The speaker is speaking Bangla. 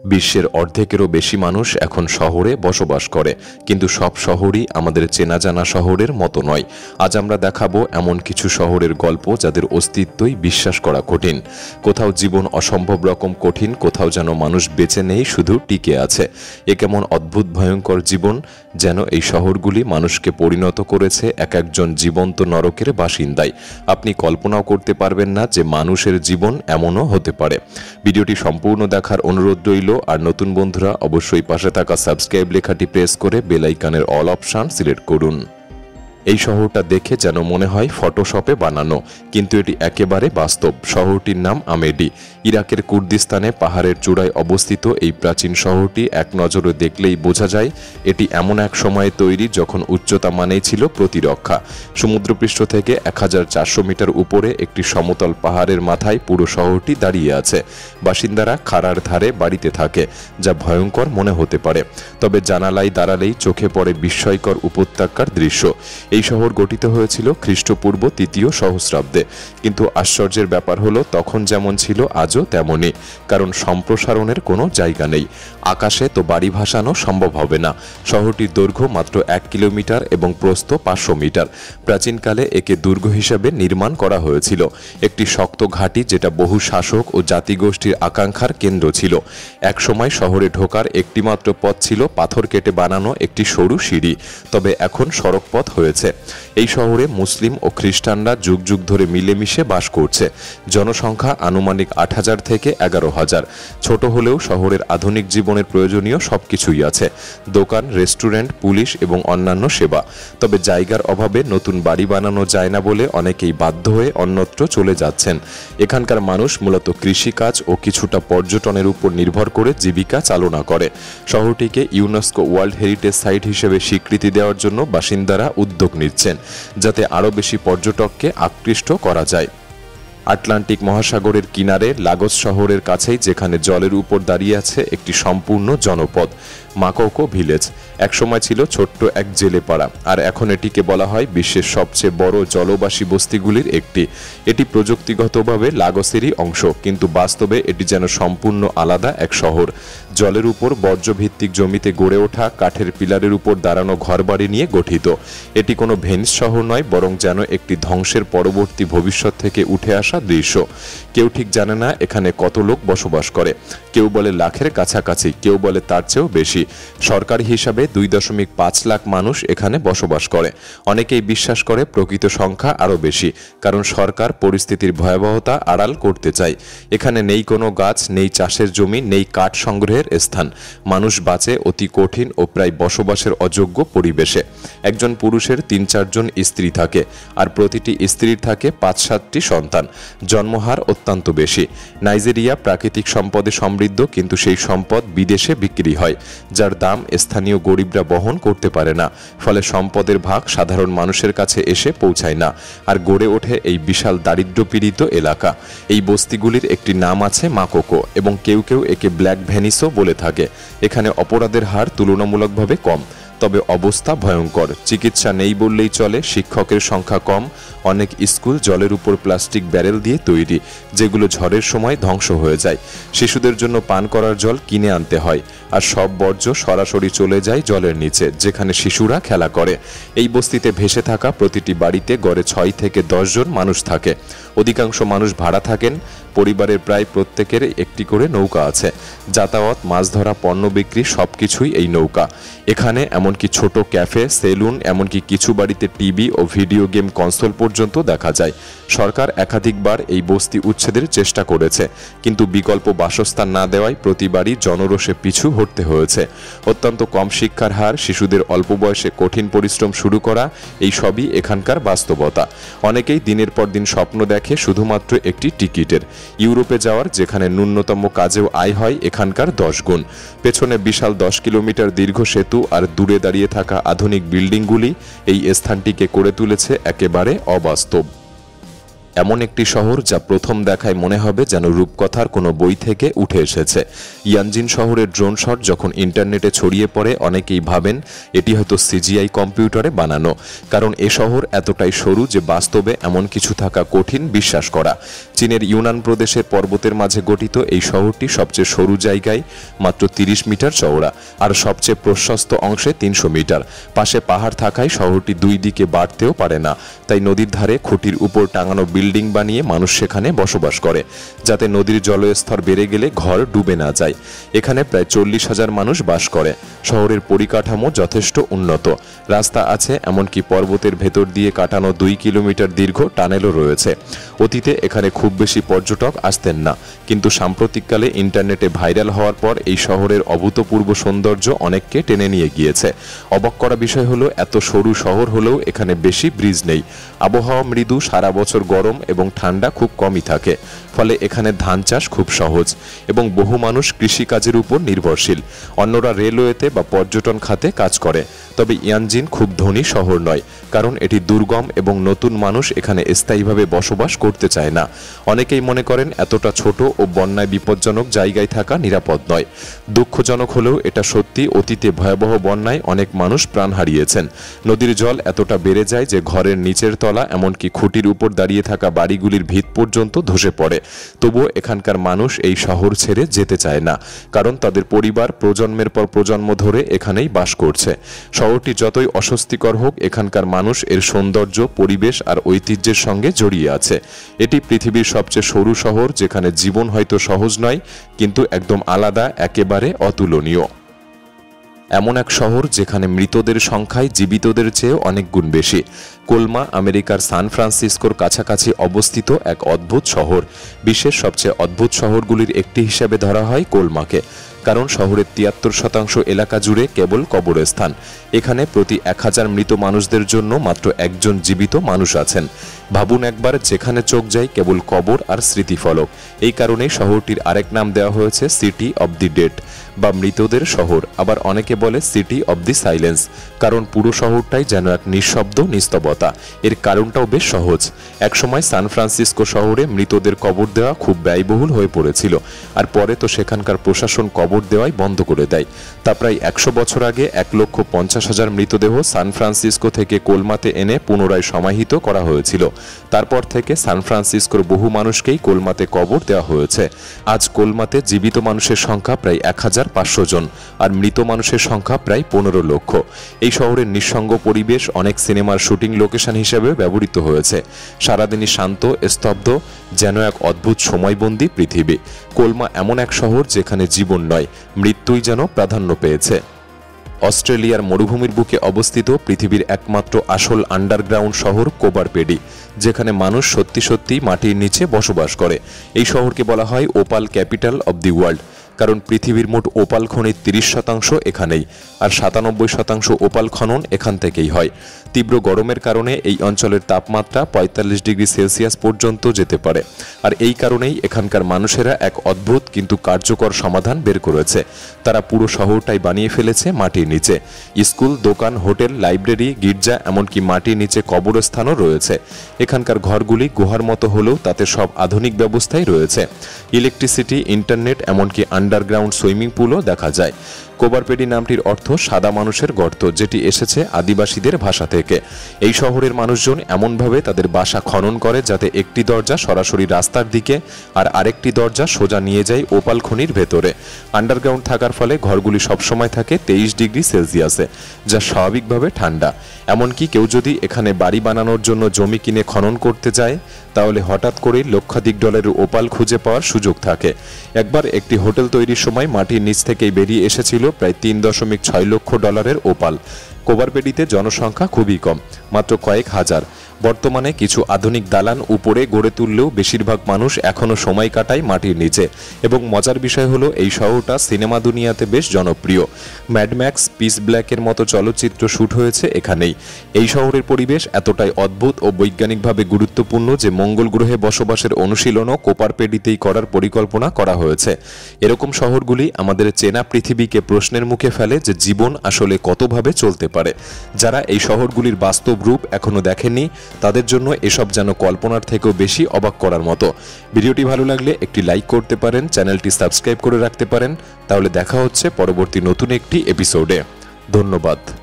বিশ্বের অর্ধেকেরও বেশি মানুষ এখন শহরে বসবাস করে, কিন্তু সব শহরই আমাদের চেনা জানা শহরের মতো নয়। আজ আমরা দেখাবো এমন কিছু শহরের গল্প যাদের অস্তিত্বই বিশ্বাস করা কঠিন। কোথাও জীবন অসম্ভব রকম কঠিন, কোথাও যেন মানুষ বেঁচে নেই, শুধু টিকে আছে। এ কেমন অদ্ভুত ভয়ঙ্কর জীবন, যেন এই শহরগুলি মানুষকে পরিণত করেছে এক একজন জীবন্ত নরকের বাসিন্দায়। আপনি কল্পনাও করতে পারবেন না যে মানুষের জীবন এমনও হতে পারে। ভিডিওটি সম্পূর্ণ দেখার অনুরোধ রইল। আর নতুন বন্ধুরা অবশ্যই পাশে থাকা সাবস্ক্রাইব লেখাটি প্রেস করে বেল আইকনের অল অপশন সিলেক্ট করুন। এই শহরটা দেখে যেন মনে হয় ফটোশপে বানানো, কিন্তু এটি একেবারে বাস্তব। শহরটির নাম আমেডি। ইরাকের কুর্দিস্তানে পাহাড়ের চূড়ায় অবস্থিত এই প্রাচীন শহরটি এক নজরে দেখলেই বোঝা যায় এটি এমন এক সময়ে তৈরি যখন উচ্চতা মানেই ছিল প্রতিরক্ষা। সমুদ্রপৃষ্ঠ থেকে 1400 মিটার উপরে একটি সমতল পাহাড়ের মাথায় পুরো শহরটি দাঁড়িয়ে আছে। বাসিন্দারা খাড়ার ধারে বাড়িতে থাকে, যা ভয়ঙ্কর মনে হতে পারে, তবে জানালায় দাঁড়ালেই চোখে পড়ে বিস্ময়কর উপত্যকার দৃশ্য। এই শহর গঠিত হয়েছিল খ্রিস্টপূর্ব 3য় সহস্রাব্দে, কিন্তু আশ্চর্যের ব্যাপার হলো তখন যেমন ছিল আজও তেমনই, কারণ সম্প্রসারণের কোনো জায়গা নেই। আকাশে তো বাড়ি ভাসানো সম্ভব হবে না। শহরটির দৈর্ঘ্য মাত্র 1 কিলোমিটার এবং প্রস্থ 500 মিটার। প্রাচীনকালে একে দুর্গ হিসেবে নির্মাণ করা হয়েছিল, একটি শক্ত ঘাঁটি যেটা বহু শাসক ও জাতিগোষ্ঠীর আকাঙ্ক্ষার কেন্দ্র ছিল। একসময় শহরে ঢোকার একটিমাত্র পথ ছিল পাথর কেটে বানানো একটি সরু সিঁড়ি, তবে এখন সড়ক পথ হয়েছে। এই শহরে মুসলিম ও খ্রিস্টানরা যুগ যুগ ধরে মিলেমিশে বাস করছে। জনসংখ্যা আনুমানিক 8,000 থেকে 11,000। ছোট হলেও শহরের আধুনিক জীবনের প্রয়োজনীয় সবকিছুই আছে: দোকান, রেস্টুরেন্ট, পুলিশ এবং অন্যান্য সেবা। তবে জায়গার অভাবে নতুন বাড়ি বানানো যায় না বলে অনেকেই বাধ্য হয়ে অন্যত্র চলে যাচ্ছেন। এখানকার মানুষ মূলত কৃষিকাজ ও কিছুটা পর্যটনের উপর নির্ভর করে জীবিকা চালনা করে। শহরটিকে ইউনেস্কো ওয়ার্ল্ড হেরিটেজ সাইট হিসেবে স্বীকৃতি দেওয়ার জন্য বাসিন্দারা উদ্যোগ নিচ্ছেন, যাতে আরও বেশি পর্যটককে আকৃষ্ট করা যায়। আটলান্টিক মহাসাগরের কিনারে লাগোস শহরের কাছেই, যেখানে জলের উপর দাঁড়িয়ে আছে একটি সম্পূর্ণ জনপদ, মাকোকো ভিলেজ। একসময় ছিল ছোট্ট এক জেলে পাড়া, আর এখন এটিকে বলা হয় বিশ্বের সবচেয়ে বড় জলবাসী বস্তিগুলির একটি। এটি প্রযুক্তিগতভাবে লাগোসেরই অংশ, কিন্তু বাস্তবে এটি যেন সম্পূর্ণ আলাদা এক শহর। জলের উপর বর্জ্যভিত্তিক জমিতে গড়ে ওঠা কাঠের পিলারের উপর দাঁড়ানো ঘরবাড়ি নিয়ে গঠিত। এটি কোনো ভেনিস শহর নয়, বরং যেন একটি ধ্বংসের পরবর্তী ভবিষ্যৎ থেকে উঠে আসা দৃশ্য। কেউ ঠিক জানে না এখানে কত লোক বসবাস করে। কেউ বলে লাখের কাছাকাছি, কেউ বলে তার চেয়েও বেশি। সরকারি হিসাবে 2.5 লাখ মানুষ এখানে বসবাস করে। অনেকেই বিশ্বাস করে প্রকৃত সংখ্যা আরও বেশি, কারণ সরকার পরিস্থিতির ভয়াবহতা আড়াল করতে চায়। এখানে নেই কোনো গাছ, নেই চাষের জমি, নেই কাঠ সংগ্রহের স্থান। মানুষ বাঁচে অতি কঠিন ও প্রায় বসবাসের অযোগ্য পরিবেশে। একজন পুরুষের 3-4 জন স্ত্রী থাকে, আর প্রতিটি স্ত্রীর থাকে 5-7টি সন্তান। জন্মহার অত্যন্ত বেশি। নাইজেরিয়া প্রাকৃতিক সম্পদে সমৃদ্ধ, কিন্তু সেই সম্পদ বিদেশে বিক্রি হয়, যার দাম স্থানীয় গরিবরা বহন করতে পারে না। ফলে সম্পদের ভাগ সাধারণ মানুষের কাছে এসে পৌঁছায় না, আর গড়ে ওঠে এই বিশাল দারিদ্র্যপীড়িত এলাকা। এই বস্তিগুলির একটি নাম আছে মাকোকো, এবং কেউ কেউ একে ব্ল্যাক ভেনিসও বলে থাকে। এখানে অপরাধের হার তুলনামূলকভাবে কম, তবে অবস্থা ভয়ঙ্কর। চিকিৎসা নেই বললেই চলে, শিক্ষকের সংখ্যা কম। অনেক স্কুল জলের উপর প্লাস্টিক ব্যারেল দিয়ে তৈরি, যেগুলো ঝড়ের সময় ধ্বংস হয়ে যায়। শিশুদের জন্য পান করার জল কিনে আনতে হয়, আর সব বর্জ্য সরাসরি চলে যায় জলের নিচে, যেখানে শিশুরা খেলা করে। এই বস্তিতে ভেসে থাকা প্রতিটি বাড়িতে গড়ে 6 থেকে 10 জন মানুষ থাকে। অধিকাংশ মানুষ ভাড়া থাকেন। পরিবারের প্রায় প্রত্যেকের একটি করে নৌকা আছে। যাতায়াত, মাছ ধরা, পণ্য বিক্রি সবকিছুই এই নৌকা। এখানে এমনকি ছোট ক্যাফে, সেলুন, এমনকি কিছু বাড়িতে টিভি ও ভিডিও গেম কনসোল পর্যন্ত দেখা যায়। সরকার একাধিকবার এই বস্তি উচ্ছেদের চেষ্টা করেছে, কিন্তু বিকল্প বাসস্থান না দেওয়ায় প্রতিবারই জনরোষে পিছু হটতে হয়েছে। অত্যন্ত কম শিক্ষার হার, শিশুদের অল্প বয়সে কঠিন পরিশ্রম শুরু করা, এই সবই এখানকার বাস্তবতা। অনেকেই দিনের পর দিন স্বপ্ন দেখে শুধুমাত্র একটি টিকিটের, ইউরোপে যাওয়ার, যেখানে ন্যূনতম কাজেও আয় হয় এখানকার 10 গুণ। পেছনে বিশাল 10 কিলোমিটার দীর্ঘ সেতু আর দূরে দাঁড়িয়ে থাকা আধুনিক বিল্ডিংগুলি এই স্থানটিকে করে তুলেছে একেবারে অবাস্তব। এমন একটি শহর যা প্রথম দেখায় মনে হবে যেন রূপকথার কোনো বই থেকে উঠে এসেছে। ইয়ানজিন শহরের ড্রোন শট যখন ইন্টারনেটে ছড়িয়ে পড়ে অনেকেই ভাবেন এটি হয়তো সিজিআই কম্পিউটারে বানানো, কারণ এ শহর এতটাই সরু যে বাস্তবে এমন কিছু থাকা কঠিন বিশ্বাস করা। চীনের ইউনান প্রদেশের পর্বতের মাঝে গঠিত এই শহরটি সবচেয়ে সরু জায়গায় মাত্র 30 মিটার চওড়া আর সবচেয়ে প্রশস্ত অংশে 300 মিটার। পাশে পাহাড় থাকায় শহরটি দুই দিকে বাড়তেও পারে না, তাই নদীর ধারে খুঁটির উপর টাঙানো বিল্ডিং বানিয়ে মানুষ সেখানে বসবাস করে, যাতে নদীর জলস্তর বেড়ে গেলে ঘর ডুবে না যায়। এখানে প্রায় 40,000 মানুষ বাস করে। শহরের পরিকাঠামো যথেষ্ট উন্নত, রাস্তা আছে, এমনকি পর্বতের ভেতর দিয়ে কাটানো 2 কিলোমিটার দীর্ঘ টানেলও রয়েছে। অতীতে এখানে খুব বেশি পর্যটক আসতেন না, কিন্তু সাম্প্রতিককালে ইন্টারনেটে ভাইরাল হওয়ার পর এই শহরের অভূতপূর্ব সৌন্দর্য অনেককে টেনে নিয়ে গিয়েছে। অবাক করা বিষয় হলো এত সরু শহর হলেও এখানে বেশি ব্রিজ নেই। আবহাওয়া মৃদু, সারা বছর গরম এবং ঠান্ডা খুব কমই থাকে, ফলে এখানে ধান চাষ খুব সহজ এবং বহু মানুষ কৃষিকাজের উপর নির্ভরশীল। অন্যরা রেলওয়েতে বা পর্যটন খাতে কাজ করে। তবে ইয়ানজিন খুব ধনী শহর নয়, কারণ এটি দুর্গম এবং নতুন মানুষ এখানে স্থায়ীভাবে বসবাস করতে চায় না। অনেকেই মনে করেন এতটা ছোট ও বন্যায় বিপজ্জনক জায়গায় থাকা নিরাপদ নয়। দুঃখজনক হলেও এটা সত্যি, অতীতে ভয়াবহ বন্যায় অনেক মানুষ প্রাণ হারিয়েছেন। নদীর জল এতটা বেড়ে যায় যে ঘরের নিচের তলা, এমনকি খুঁটির উপর দাঁড়িয়ে থাকা বাড়িগুলির ভিত পর্যন্ত ধসে পড়ে। তবুও এখানকার মানুষ এই শহর ছেড়ে যেতে চায় না, কারণ তাদের পরিবার প্রজন্মের পর প্রজন্ম ধরে এখানেই বাস করছে। শহরটি যতই অস্বস্তিকর হোক, এখানকার মানুষ এর সৌন্দর্য, পরিবেশ আর ঐতিহ্যের সঙ্গে জড়িয়ে আছে। এটি পৃথিবীর সবচেয়ে সরু শহর, যেখানে জীবন হয়তো সহজ নয়, কিন্তু একদম আলাদা, একেবারে অতুলনীয়। এমন এক শহর যেখানে মৃতদের সংখ্যায় জীবিতদের চেয়ে অনেক গুণ বেশি। কোলমা আমেরিকার সান ফ্রান্সিসকোর কাছাকাছি অবস্থিত এক অদ্ভুত শহর। বিশ্বের সবচেয়ে অদ্ভুত শহরগুলির একটি হিসেবে ধরা হয় কোলমাকে, কারণ শহরের 73% এলাকা জুড়ে কেবল কবরস্থান। এখানে প্রতি 1000 মৃত মানুষদের জন্য মাত্র একজন জীবিত মানুষ আছেন। ভাবুন একবার, যেখানে চোখ যায় কেবল কবর আর স্মৃতিফলক। এই কারণেই শহরটির আরেক নাম দেওয়া হয়েছে সিটি অব দি ডেড বা মৃতদের শহর। আবার অনেকে বলে সিটি অব দি সাইলেন্স, কারণ পুরো শহরটাই যেন এক নিঃশব্দ নিস্তবতা। এর কারণটাও বেশ সহজ। একসময় সান ফ্রান্সিসকো শহরে মৃতদের কবর দেওয়া খুব ব্যয়বহুল হয়ে পড়েছিল, আর পরে তো সেখানকার প্রশাসন কবর দেওয়াই বন্ধ করে দেয়। তা প্রায় 100 বছর আগে 1,50,000 মৃতদেহ সান ফ্রান্সিসকো থেকে কোলমাতে এনে পুনরায় সমাহিত করা হয়েছিল। তারপর থেকে সান ফ্রান্সিসকোর বহু মানুষকেই কোলমাতে কবর দেওয়া হয়েছে। আজ কোলমাতে জীবিত মানুষের সংখ্যা প্রায় 1,500 জন, আর মৃত মানুষের সংখ্যা প্রায় 15 লক্ষ। এই শহরের নিঃসঙ্গ পরিবেশ অনেক সিনেমার শুটিং লোকেশন হিসেবে ব্যবহৃত হয়েছে। সারাদিনই শান্ত, স্তব্ধ, যেন এক অদ্ভুত সময়বন্দী পৃথিবী। কোলমা এমন এক শহর যেখানে জীবন নয়, মৃত্যুই যেন প্রাধান্য পেয়েছে। অস্ট্রেলিয়ার মরুভূমির বুকে অবস্থিত পৃথিবীর একমাত্র আসল আন্ডারগ্রাউন্ড শহর কোবারপেডি, যেখানে মানুষ সত্যি সত্যি মাটির নিচে বসবাস করে। এই শহরকে বলা হয় opal capital of the world, কারণ পৃথিবীর মোট ওপাল খনির 30% এখানেই, আর 97% ওপাল খনন এখান থেকেই হয়। তীব্র গরমের কারণে এই অঞ্চলের তাপমাত্রা 45 ডিগ্রি সেলসিয়াস পর্যন্ত যেতে পারে, আর এই কারণেই এখানকার মানুষেরা এক অদ্ভুত কিন্তু কার্যকর সমাধান বের করেছে। তারা পুরো শহরটাই বানিয়ে ফেলেছে মাটির নিচে। স্কুল, দোকান, হোটেল, লাইব্রেরি, গির্জা, এমনকি মাটির নিচে কবরস্থানও রয়েছে। এখানকার ঘরগুলি গুহার মতো হলেও তাতে সব আধুনিক ব্যবস্থাই রয়েছে। ইলেকট্রিসিটি, ইন্টারনেট, এমনকি আন্ডারগ্রাউন্ড সুইমিং পুলও দেখা যায়। কোবারপেডি নামটির অর্থ সাদা মানুষের গর্ত, যেটি এসেছে আদিবাসীদের ভাষা থেকে। এই শহরের মানুষজন এমনভাবে তাদের বাসা খনন করে যাতে একটি দরজা সরাসরি রাস্তার দিকে আর আরেকটি দরজা সোজা নিয়ে যায় ওপাল খনির ভেতরে। আন্ডারগ্রাউন্ড থাকার ফলে ঘরগুলি সবসময় থাকে 23 ডিগ্রি সেলসিয়াসে, যা স্বাভাবিকভাবে ঠান্ডা। এমনকি কেউ যদি এখানে বাড়ি বানানোর জন্য জমি কিনে খনন করতে যায়, তাহলে হঠাৎ করেই লক্ষাধিক ডলারের ওপাল খুঁজে পাওয়ার সুযোগ থাকে। একবার একটি হোটেল তৈরির সময় মাটির নিচ থেকেই বেরিয়ে এসেছিল প্রায় 3.6 লক্ষ ডলারের ওপাল। কোবারপেডিতে জনসংখ্যা খুবই কম, মাত্র কয়েক হাজার। বর্তমানে কিছু আধুনিক দালান উপরে গড়ে তুললেও বেশিরভাগ মানুষ এখনও সময় কাটায় মাটির নিচে। এবং মজার বিষয় হলো এই শহরটা সিনেমা দুনিয়াতে বেশ জনপ্রিয়। ম্যাড ম্যাক্স, পিস ব্ল্যাকের মতো চলচ্চিত্র শ্যুট হয়েছে এখানেই। এই শহরের পরিবেশ এতটাই অদ্ভুত ও বৈজ্ঞানিকভাবে গুরুত্বপূর্ণ যে মঙ্গল গ্রহে বসবাসের অনুশীলনও কোবারপেডিতেই করার পরিকল্পনা করা হয়েছে। এরকম শহরগুলি আমাদের চেনা পৃথিবীকে প্রশ্নের মুখে ফেলে যে জীবন আসলে কতভাবে চলতে পারে। যারা এই শহরগুলির বাস্তব রূপ এখনো দেখেনি, তাদের জন্য এসব যেন কল্পনার থেকেও বেশি অবাক করার মতো। ভিডিওটি ভালো লাগলে একটি লাইক করতে পারেন, চ্যানেলটি সাবস্ক্রাইব করে রাখতে পারেন। তাহলে দেখা হচ্ছে পরবর্তী নতুন একটি এপিসোডে। ধন্যবাদ।